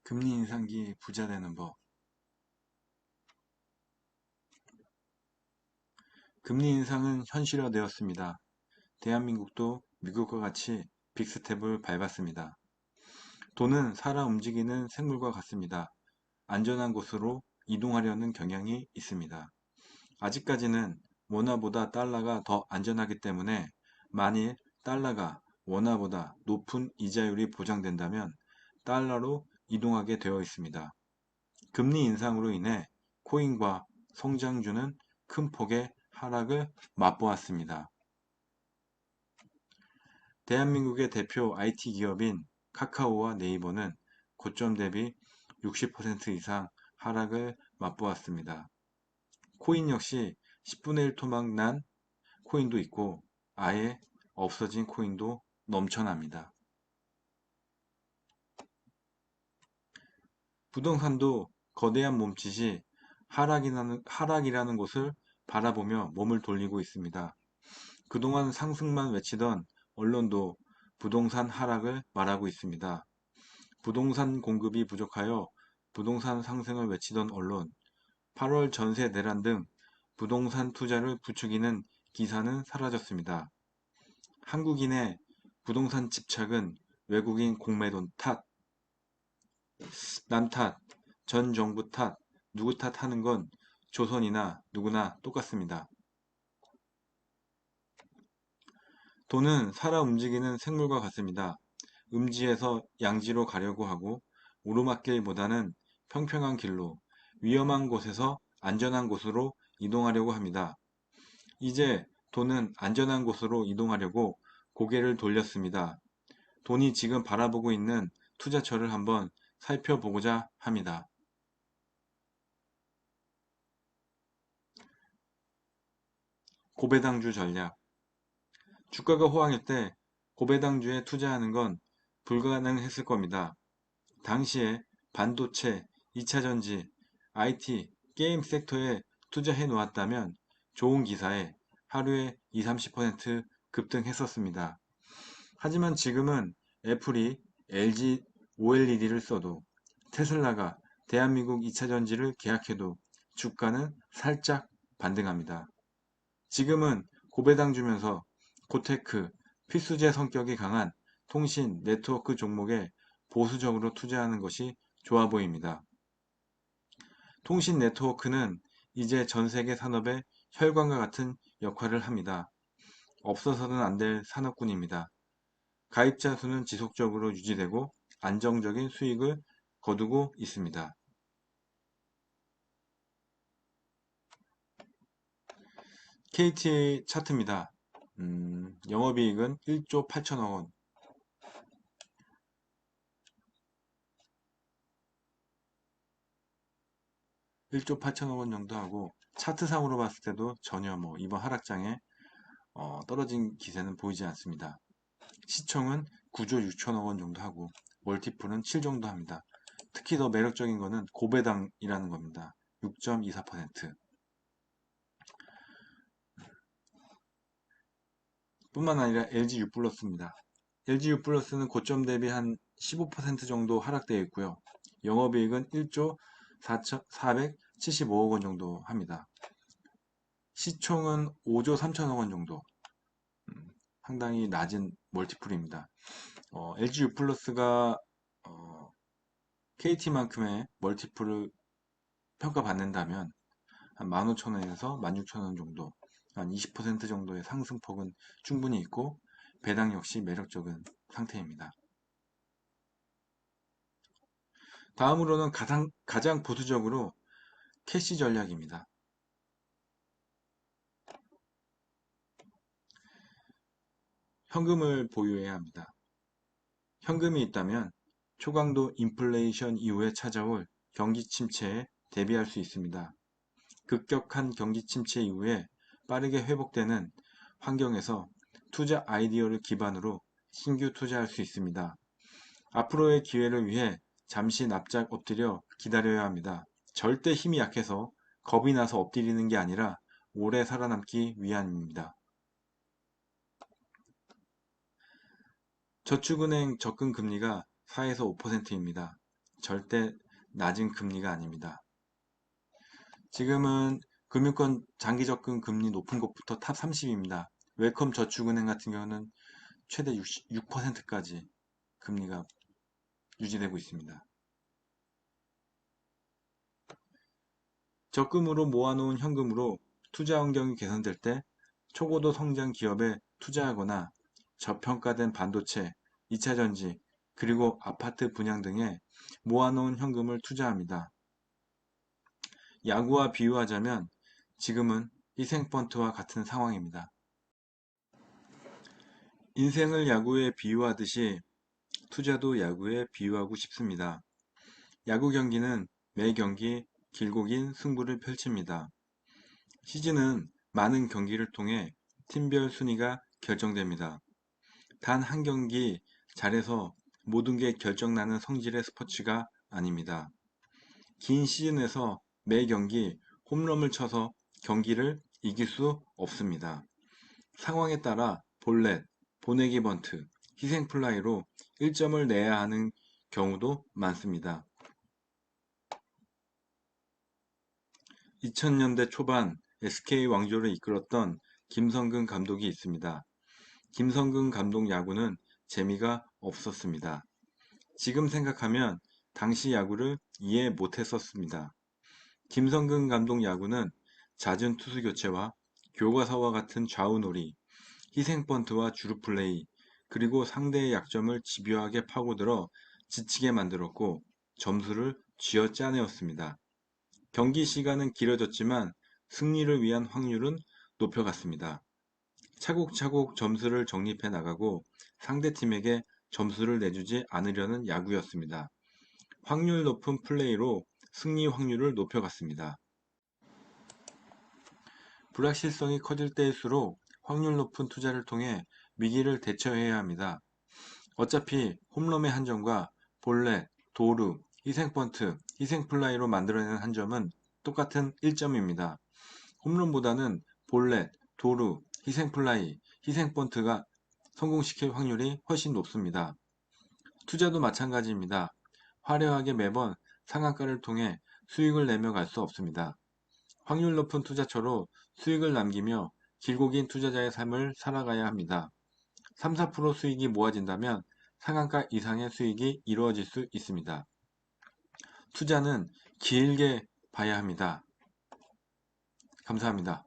금리 인상기 부자 되는 법. 금리 인상은 현실화되었습니다. 대한민국도 미국과 같이 빅스텝을 밟았습니다. 돈은 살아 움직이는 생물과 같습니다. 안전한 곳으로 이동하려는 경향이 있습니다. 아직까지는 원화보다 달러가 더 안전하기 때문에 만일 달러가 원화보다 높은 이자율이 보장된다면 달러로 이동하게 되어 있습니다. 금리 인상으로 인해 코인과 성장주는 큰 폭의 하락을 맛보았습니다. 대한민국의 대표 IT 기업인 카카오와 네이버는 고점 대비 60% 이상 하락을 맛보았습니다. 코인 역시 10분의 1 토막 난 코인도 있고 아예 없어진 코인도 넘쳐납니다. 부동산도 거대한 몸짓이 하락이라는 곳을 바라보며 몸을 돌리고 있습니다. 그동안 상승만 외치던 언론도 부동산 하락을 말하고 있습니다. 부동산 공급이 부족하여 부동산 상승을 외치던 언론, 8월 전세 내란 등 부동산 투자를 부추기는 기사는 사라졌습니다. 한국인의 부동산 집착은 외국인 공매돈 탓, 남 탓, 전 정부 탓, 누구 탓 하는 건 조선이나 누구나 똑같습니다. 돈은 살아 움직이는 생물과 같습니다. 음지에서 양지로 가려고 하고 오르막길보다는 평평한 길로 위험한 곳에서 안전한 곳으로 이동하려고 합니다. 이제 돈은 안전한 곳으로 이동하려고 고개를 돌렸습니다. 돈이 지금 바라보고 있는 투자처를 한번 살펴보고자 합니다. 고배당주 전략. 주가가 호황일 때 고배당주에 투자하는 건 불가능했을 겁니다. 당시에 반도체, 2차전지, IT, 게임 섹터에 투자해 놓았다면 좋은 기사에 하루에 20-30% 급등했었습니다. 하지만 지금은 애플이 LG OLED를 써도 테슬라가 대한민국 2차전지를 계약해도 주가는 살짝 반등합니다. 지금은 고배당 주면서 고테크, 필수재 성격이 강한 통신, 네트워크 종목에 보수적으로 투자하는 것이 좋아 보입니다. 통신 네트워크는 이제 전 세계 산업의 혈관과 같은 역할을 합니다. 없어서는 안 될 산업군입니다. 가입자 수는 지속적으로 유지되고 안정적인 수익을 거두고 있습니다. KTA 차트입니다. 영업이익은 1조 8천억 원, 1조 8천억 원 정도 하고 차트상으로 봤을 때도 전혀 이번 하락장에 떨어진 기세는 보이지 않습니다. 시총은 9조 6천억 원 정도 하고 멀티플은 7 정도 합니다. 특히 더 매력적인 것은 고배당이라는 겁니다. 6.24% 뿐만 아니라 LG U 플러스입니다. LG U 플러스는 고점 대비 한 15% 정도 하락되어 있고요. 영업이익은 1조 475억 원 정도 합니다. 시총은 5조 3천억 원 정도, 상당히 낮은 멀티플입니다. LG U 플러스가 KT만큼의 멀티플을 평가받는다면 한 15,000원에서 16,000원 정도, 한 20% 정도의 상승폭은 충분히 있고 배당 역시 매력적인 상태입니다. 다음으로는 가장 보수적으로 캐시 전략입니다. 현금을 보유해야 합니다. 현금이 있다면 초강도 인플레이션 이후에 찾아올 경기 침체에 대비할 수 있습니다. 급격한 경기 침체 이후에 빠르게 회복되는 환경에서 투자 아이디어를 기반으로 신규 투자할 수 있습니다. 앞으로의 기회를 위해 잠시 납작 엎드려 기다려야 합니다. 절대 힘이 약해서 겁이 나서 엎드리는 게 아니라 오래 살아남기 위함입니다. 저축은행 접근금리가 4에서 5%입니다. 절대 낮은 금리가 아닙니다. 지금은 금융권 장기적금 금리 높은 곳부터 탑 30입니다. 웰컴 저축은행 같은 경우는 최대 6%까지 금리가 유지되고 있습니다. 적금으로 모아놓은 현금으로 투자 환경이 개선될 때 초고도 성장 기업에 투자하거나 저평가된 반도체, 2차전지, 그리고 아파트 분양 등에 모아놓은 현금을 투자합니다. 야구와 비유하자면 지금은 희생펀트와 같은 상황입니다. 인생을 야구에 비유하듯이 투자도 야구에 비유하고 싶습니다. 야구 경기는 매 경기 길고 긴 승부를 펼칩니다. 시즌은 많은 경기를 통해 팀별 순위가 결정됩니다. 단 한 경기 잘해서 모든 게 결정나는 성질의 스포츠가 아닙니다. 긴 시즌에서 매 경기 홈런을 쳐서 경기를 이길 수 없습니다. 상황에 따라 볼넷, 보내기 번트, 희생플라이로 1점을 내야 하는 경우도 많습니다. 2000년대 초반 SK 왕조를 이끌었던 김성근 감독이 있습니다. 김성근 감독 야구는 재미가 없었습니다. 지금 생각하면 당시 야구를 이해 못했었습니다. 김성근 감독 야구는 잦은 투수 교체와 교과서와 같은 좌우놀이, 희생번트와 주루플레이, 그리고 상대의 약점을 집요하게 파고들어 지치게 만들었고 점수를 쥐어짜내었습니다. 경기 시간은 길어졌지만 승리를 위한 확률은 높여갔습니다. 차곡차곡 점수를 적립해 나가고 상대팀에게 점수를 내주지 않으려는 야구였습니다. 확률 높은 플레이로 승리 확률을 높여갔습니다. 불확실성이 커질 때일수록 확률 높은 투자를 통해 위기를 대처해야 합니다. 어차피 홈런의 한 점과 볼넷, 도루, 희생번트, 희생플라이로 만들어낸 한 점은 똑같은 1점입니다. 홈런보다는 볼넷, 도루, 희생플라이, 희생번트가 성공시킬 확률이 훨씬 높습니다. 투자도 마찬가지입니다. 화려하게 매번 상한가를 통해 수익을 내며 갈 수 없습니다. 확률 높은 투자처로 수익을 남기며 길고 긴 투자자의 삶을 살아가야 합니다. 3, 4% 수익이 모아진다면 상한가 이상의 수익이 이루어질 수 있습니다. 투자는 길게 봐야 합니다. 감사합니다.